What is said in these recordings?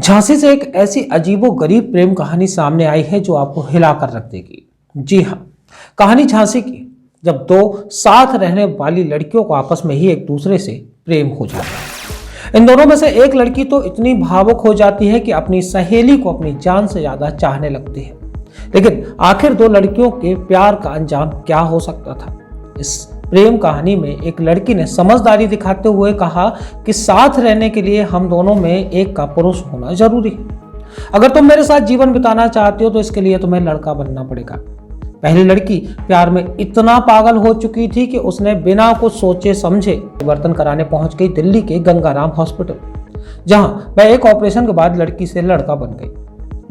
झांसी से एक ऐसी अजीबोगरीब प्रेम कहानी सामने आई है जो आपको हिलाकर रख देगी। जी हाँ, कहानी झांसी की, जब दो साथ रहने वाली लड़कियों को आपस में ही एक दूसरे से प्रेम हो जाता है। इन दोनों में से एक लड़की तो इतनी भावुक हो जाती है कि अपनी सहेली को अपनी जान से ज्यादा चाहने लगती है। लेकिन आखिर दो लड़कियों के प्यार का अंजाम क्या हो सकता था? इस प्रेम कहानी में एक लड़की ने समझदारी दिखाते हुए कहा कि साथ रहने के लिए हम दोनों में एक का पुरुष होना जरूरी है। अगर तुम मेरे साथ जीवन बिताना चाहते हो तो इसके लिए तुम्हें लड़का बनना पड़ेगा। पहली लड़की प्यार में इतना पागल हो चुकी थी कि उसने बिना कुछ सोचे समझे परिवर्तन कराने पहुंच गई दिल्ली के गंगाराम हॉस्पिटल, जहां वह एक ऑपरेशन के बाद लड़की से लड़का बन गई।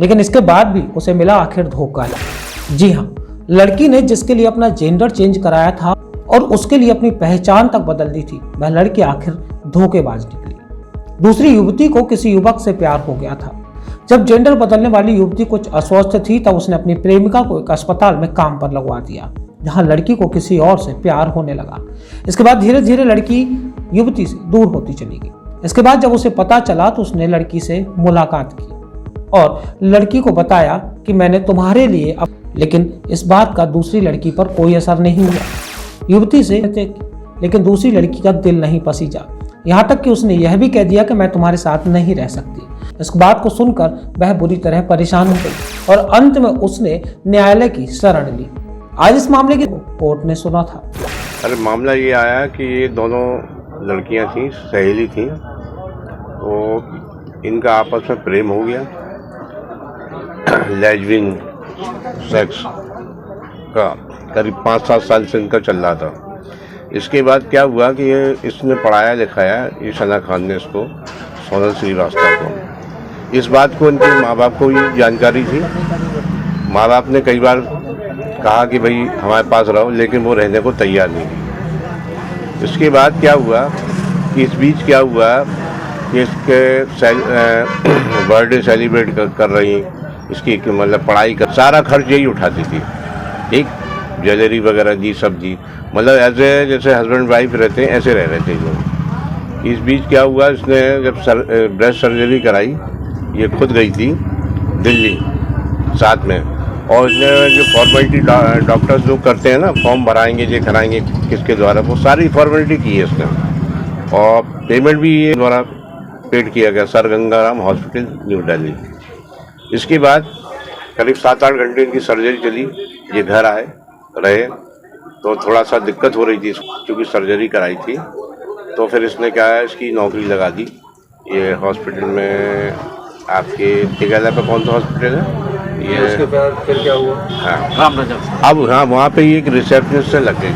लेकिन इसके बाद भी उसे मिला आखिर धोखा। जी हाँ, लड़की ने जिसके लिए अपना जेंडर चेंज कराया था और उसके लिए अपनी पहचान तक बदल दी थी, वह लड़की आखिर धोखेबाज निकली। दूसरी युवती को किसी युवक से प्यार हो गया था। जब जेंडर बदलने वाली युवती कुछ अस्वस्थ थी तब उसने अपनी प्रेमिका को एक अस्पताल में काम पर लगवा दिया, जहां लड़की को किसी और से प्यार होने लगा। इसके बाद धीरे धीरे लड़की युवती से दूर होती चली गई। इसके बाद जब उसे पता चला तो उसने लड़की से मुलाकात की और लड़की को बताया कि मैंने तुम्हारे लिए लेकिन इस बात का दूसरी लड़की पर कोई असर नहीं हुआ। युवती से लेकिन दूसरी लड़की का दिल नहीं पसीजा, यहाँ तक कि उसने यह भी कह दिया कि मैं तुम्हारे साथ नहीं रह सकती। इस बात को सुनकर वह बुरी तरह परेशान हो गई और अंत में उसने न्यायालय की शरण ली। आज इस मामले की कोर्ट ने सुना था। अरे मामला ये आया कि ये दोनों लड़कियां थी, सहेली थी, तो इनका आपस में प्रेम हो गया, लेस्बियन सेक्स का करीब 5-7 साल से इनका चल रहा था। इसके बाद क्या हुआ कि इसने पढ़ाया लिखाया, ये सना खान ने इसको, सोनल श्रीवास्तव को, इस बात को इनके माँ बाप को ये जानकारी थी। माँ बाप ने कई बार कहा कि भाई हमारे पास रहो, लेकिन वो रहने को तैयार नहीं थी। इसके बाद क्या हुआ कि इस बीच क्या हुआ कि इसके बर्थडे सेलिब्रेट कर रही, इसकी मतलब पढ़ाई का सारा खर्च यही उठाती थी, ठीक, ज्वेलरी वगैरह दी, सब दी, मतलब ऐसे जैसे हस्बैंड वाइफ रहते हैं ऐसे रह रहे थे लोग। इस बीच क्या हुआ, इसने जब ब्रेस्ट सर्जरी कराई, ये खुद गई थी दिल्ली साथ में, और इसने जो फॉर्मेलिटी डॉक्टर्स लोग करते हैं ना, फॉर्म भराएंगे, ये कराएंगे किसके द्वारा, वो सारी फॉर्मेलिटी की है इसने, और पेमेंट भी ये द्वारा पेड किया गया, sir Gangaram hospital new Delhi. इसके बाद करीब 7-8 घंटे इनकी सर्जरी चली, ये घर आए रहे, तो थोड़ा सा दिक्कत हो रही थी क्योंकि सर्जरी कराई थी। तो फिर इसने क्या है, इसकी नौकरी लगा दी ये हॉस्पिटल में, आपके तिगाला पे कौन सा हॉस्पिटल है ये। उसके बाद फिर क्या हुआ, हाँ अब हाँ वहाँ पे ये एक रिसेप्शनिस्ट से लग गई,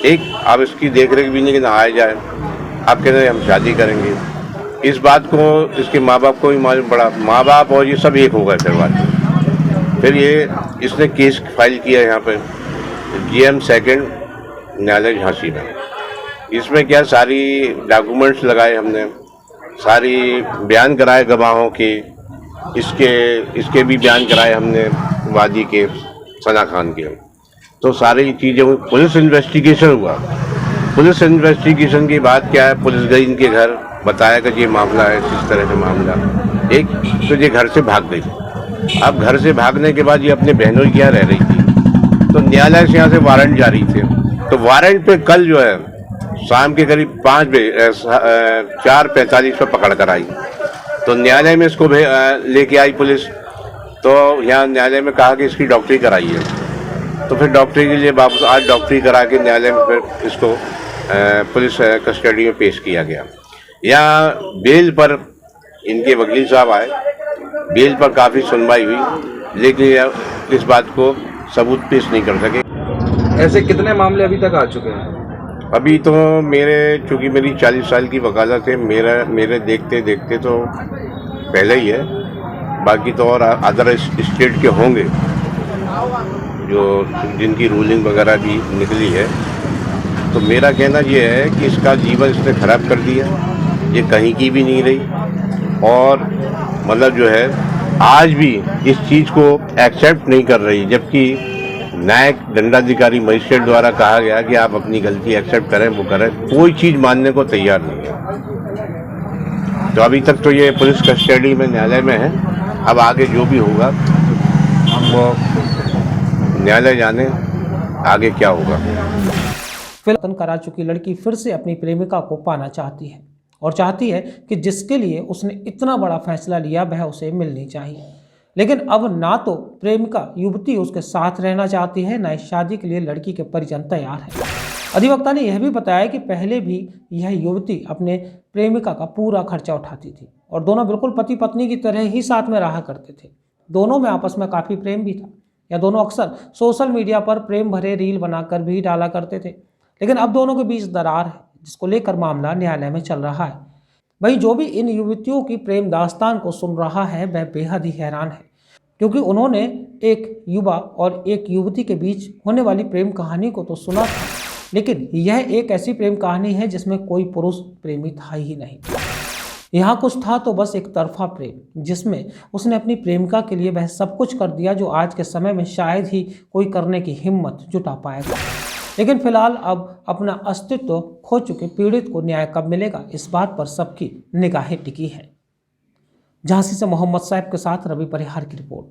एक अब इसकी देख रेख भी नहीं कि नहाए जाए, आप कहते हैं हम शादी करेंगे। इस बात को इसके माँ बाप को भी मालूम पड़ा, माँ बाप और ये सब एक हो गए। फिर ये इसने केस फाइल किया यहाँ पे GM 2nd न्यायालय झांसी में। इसमें क्या सारी डॉक्यूमेंट्स लगाए हमने, सारी बयान कराए गवाहों के, इसके भी बयान कराए हमने वादी के, सना खान के। तो सारी चीज़ें हुई, पुलिस इन्वेस्टिगेशन हुआ। पुलिस इन्वेस्टिगेशन के बाद क्या है, पुलिस गई इनके घर, बताया कि ये मामला है, इस तरह का मामला, एक तो ये घर से भाग गई। अब घर से भागने के बाद ये अपने बहनों की यहाँ रह रही थी, तो न्यायालय से यहाँ से वारंट जारी थे। तो वारंट पे कल जो है शाम के करीब 4:45 पर पकड़ कर आई, तो न्यायालय में इसको लेके आई पुलिस। तो यहाँ न्यायालय में कहा कि इसकी डॉक्टरी कराई है, तो फिर डॉक्टरी के लिए वापस आज डॉक्टरी करा के न्यायालय में फिर इसको पुलिस कस्टडी में पेश किया गया। यहाँ बेल पर इनके वकील साहब आए, बेल पर काफ़ी सुनवाई हुई, लेकिन इस बात को सबूत पेश नहीं कर सके। ऐसे कितने मामले अभी तक आ चुके हैं? अभी तो चूँकि मेरी 40 साल की वकालत है, मेरे देखते देखते तो पहले ही है, बाकी तो और अदर स्टेट के होंगे जो जिनकी रूलिंग वगैरह भी निकली है। तो मेरा कहना ये है कि इसका जीवन इसने खराब कर दिया, ये कहीं की भी नहीं रही, और मतलब जो है आज भी इस चीज़ को एक्सेप्ट नहीं कर रही, जबकि न्यायिक दंडाधिकारी मजिस्ट्रेट द्वारा कहा गया कि आप अपनी गलती एक्सेप्ट करें, वो करें, कोई चीज़ मानने को तैयार नहीं है। तो अभी तक तो ये पुलिस कस्टडी में न्यायालय में है। अब आगे जो भी होगा वो न्यायालय जाने आगे क्या होगा। फिलहाल करा चुकी लड़की फिर से अपनी प्रेमिका को पाना चाहती है और चाहती है कि जिसके लिए उसने इतना बड़ा फैसला लिया वह उसे मिलनी चाहिए। लेकिन अब ना तो प्रेमिका युवती उसके साथ रहना चाहती है, ना इस शादी के लिए लड़की के परिजन तैयार हैं। अधिवक्ता ने यह भी बताया कि पहले भी यह युवती अपने प्रेमिका का पूरा खर्चा उठाती थी और दोनों बिल्कुल पति पत्नी की तरह ही साथ में रहा करते थे। दोनों में आपस में काफ़ी प्रेम भी था। यह दोनों अक्सर सोशल मीडिया पर प्रेम भरे रील बनाकर भी डाला करते थे। लेकिन अब दोनों के बीच दरार है, जिसको लेकर मामला न्यायालय में चल रहा है। वहीं जो भी इन युवतियों की प्रेम दास्तान को सुन रहा है वह बेहद ही हैरान है, क्योंकि उन्होंने एक युवा और एक युवती के बीच होने वाली प्रेम कहानी को तो सुना था, लेकिन यह एक ऐसी प्रेम कहानी है जिसमें कोई पुरुष प्रेमी था ही नहीं। यहाँ कुछ था तो बस एक तरफा प्रेम, जिसमें उसने अपनी प्रेमिका के लिए वह सब कुछ कर दिया जो आज के समय में शायद ही कोई करने की हिम्मत जुटा पाएगा। लेकिन फिलहाल अब अपना अस्तित्व खो चुके पीड़ित को न्याय कब मिलेगा, इस बात पर सबकी निगाहें टिकी हैं। झांसी से मोहम्मद साहब के साथ रवि परिहार की रिपोर्ट।